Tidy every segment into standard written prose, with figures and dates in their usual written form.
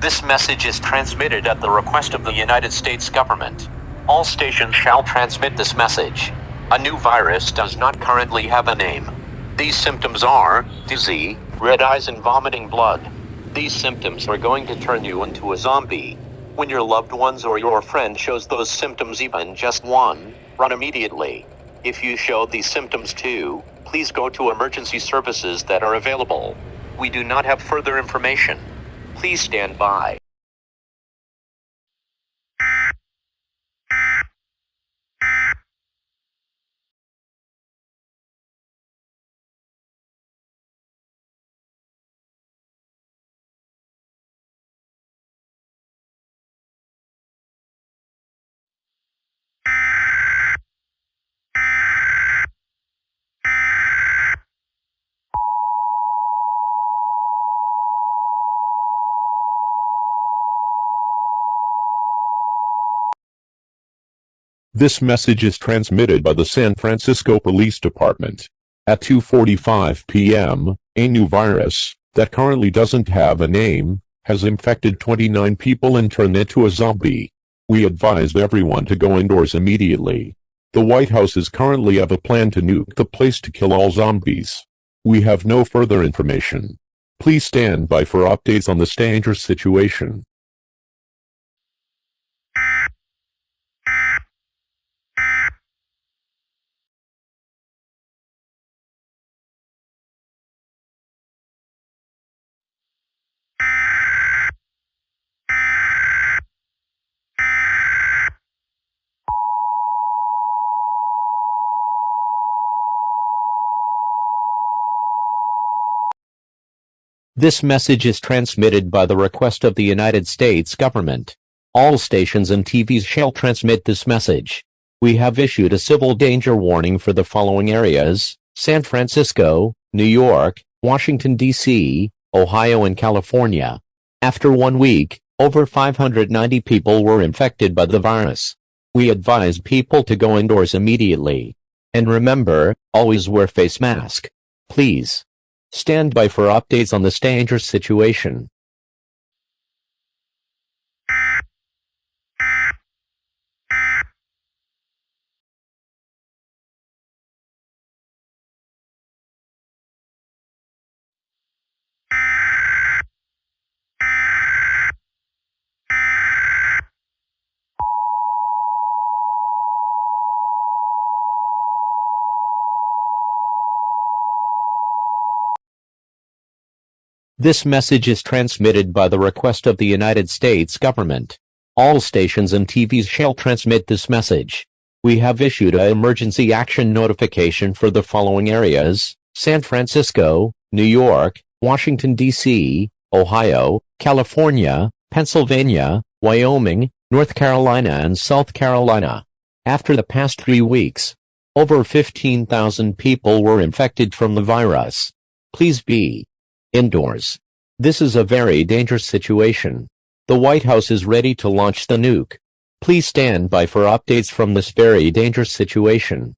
This message is transmitted at the request of the United States government. All stations shall transmit this message. A new virus does not currently have a name. These symptoms are dizzy, red eyes and vomiting blood. These symptoms are going to turn you into a zombie. When your loved ones or your friend shows those symptoms, even just one, run immediately. If you show these symptoms too, please go to emergency services that are available. We do not have further information. Please stand by. This message is transmitted by the San Francisco Police Department. At 2:45 p.m., a new virus, that currently doesn't have a name, has infected 29 people and turned into a zombie. We advise everyone to go indoors immediately. The White House is currently have a plan to nuke the place to kill all zombies. We have no further information. Please stand by for updates on this dangerous situation. This message is transmitted by the request of the United States government. All stations and TVs shall transmit this message. We have issued a civil danger warning for the following areas: San Francisco, New York, Washington, D.C., Ohio, and California. After 1 week, over 590 people were infected by the virus. We advise people to go indoors immediately. And remember, always wear face mask. Please. Stand by for updates on this dangerous situation. This message is transmitted by the request of the United States government. All stations and TVs shall transmit this message. We have issued an emergency action notification for the following areas: San Francisco, New York, Washington, D.C., Ohio, California, Pennsylvania, Wyoming, North Carolina, and South Carolina. After the past 3 weeks, over 15,000 people were infected from the virus. Please be indoors. This is a very dangerous situation. The White House is ready to launch the nuke. Please stand by for updates from this very dangerous situation.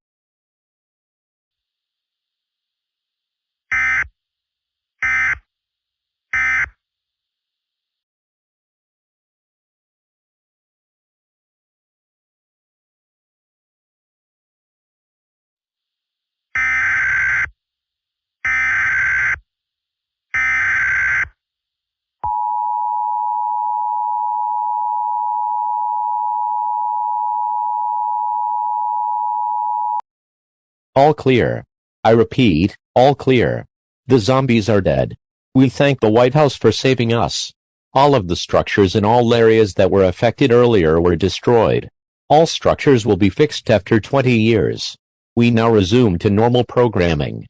All clear. I repeat, all clear. The zombies are dead. We thank the White House for saving us. All of the structures in all areas that were affected earlier were destroyed. All structures will be fixed after 20 years. We now resume to normal programming.